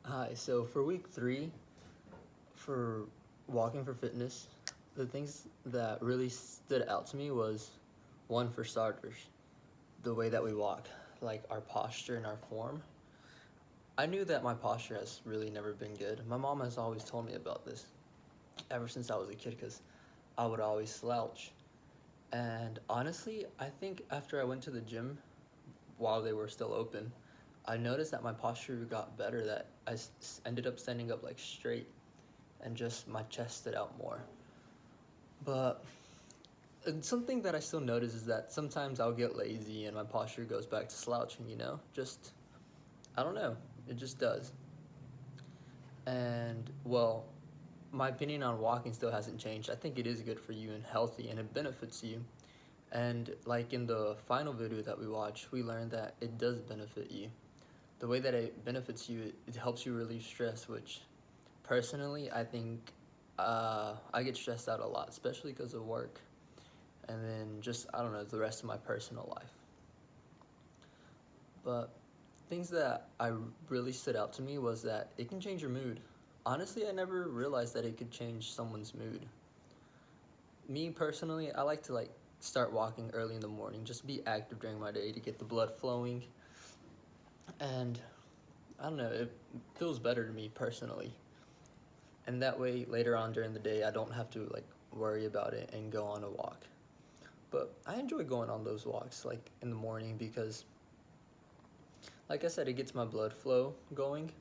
Hi, so for week 3, for walking for fitness, the things that really stood out to me was one, for starters, the way that we walk, like our posture and our form. I knew that my posture has really never been good. My mom has always told me about this ever since I was a kid because I would always slouch. And honestly, I think after I went to the gym while they were still open, I noticed that my posture got better, that ended up standing up like straight and just my chest stood out more. But something that I still notice is that sometimes I'll get lazy and my posture goes back to slouching, Just, I don't know, it just does. And, well, my opinion on walking still hasn't changed. I think it is good for you and healthy and it benefits you. And, like in the final video that we watched, we learned that it does benefit you. The way that it benefits you, it helps you relieve stress, which personally, I think I get stressed out a lot, especially because of work. And then just, I don't know, the rest of my personal life. But things that really stood out to me was that it can change your mood. Honestly, I never realized that it could change someone's mood. Me personally, I like to start walking early in the morning, just be active during my day to get the blood flowing. And I don't know, it feels better to me personally. And that way later on during the day I don't have to worry about it and go on a walk. But I enjoy going on those walks in the morning because like I said, it gets my blood flow going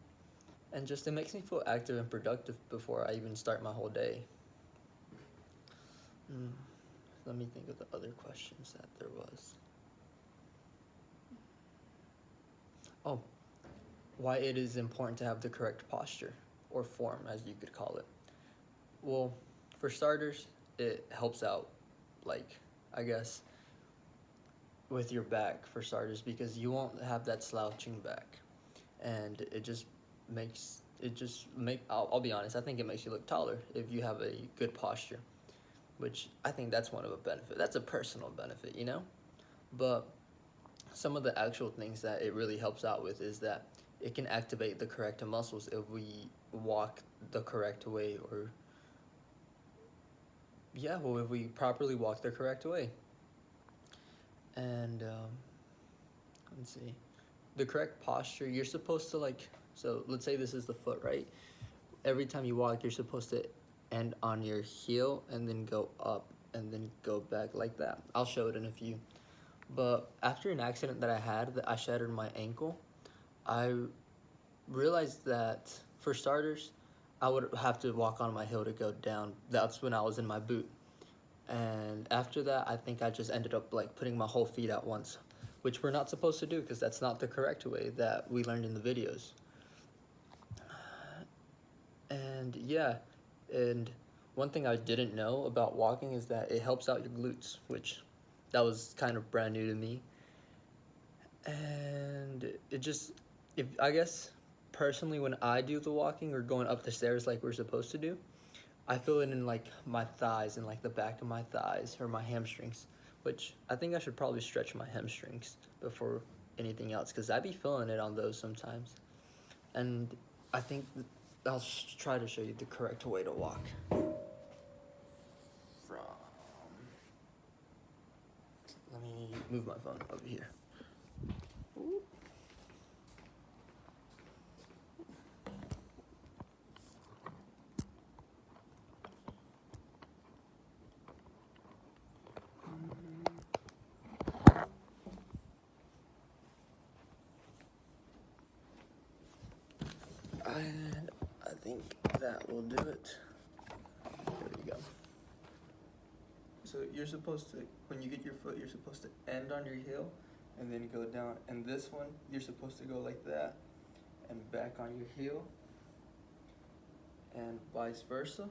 and just it makes me feel active and productive before I even start my whole day. Hmm. Let me think of the other questions that there was. Oh, why it is important to have the correct posture or form, as you could call it. Well, for starters, it helps out, like, I guess, with your back for starters, because you won't have that slouching back. And I'll be honest, I think it makes you look taller if you have a good posture, which I think that's one of a benefit. That's a personal benefit. But some of the actual things that it really helps out with is that it can activate the correct muscles if we walk the correct way, or yeah, well, if we properly walk the correct way. And let's see, the correct posture, you're supposed to so let's say this is the foot, right? Every time you walk, you're supposed to end on your heel and then go up and then go back like that. I'll show it in a few. But after an accident that I had, that I shattered my ankle, I realized that for starters, I would have to walk on my heel to go down. That's when I was in my boot. And after that, I think I just ended up putting my whole feet out once, which we're not supposed to do because that's not the correct way that we learned in the videos. And yeah, and one thing I didn't know about walking is that it helps out your glutes, which that was kind of brand new to me. And it just, if I guess personally, when I do the walking or going up the stairs like we're supposed to do, I feel it in my thighs and the back of my thighs or my hamstrings, which I think I should probably stretch my hamstrings before anything else because I be feeling it on those sometimes. And I think I'll try to show you the correct way to walk. From, let me move my phone over here. And I think that will do it. There you go. So you're supposed to, when you get your foot, you're supposed to end on your heel and then go down. And this one, you're supposed to go like that and back on your heel and vice versa.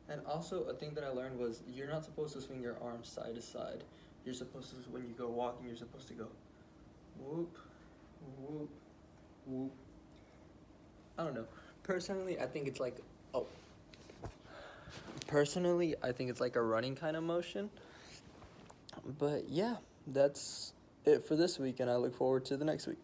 And also a thing that I learned was you're not supposed to swing your arms side to side. You're supposed to, when you go walking, you're supposed to go whoop, whoop, whoop. I don't know. Personally, I think it's personally, I think it's like a running kind of motion. But yeah, that's it for this week, and I look forward to the next week.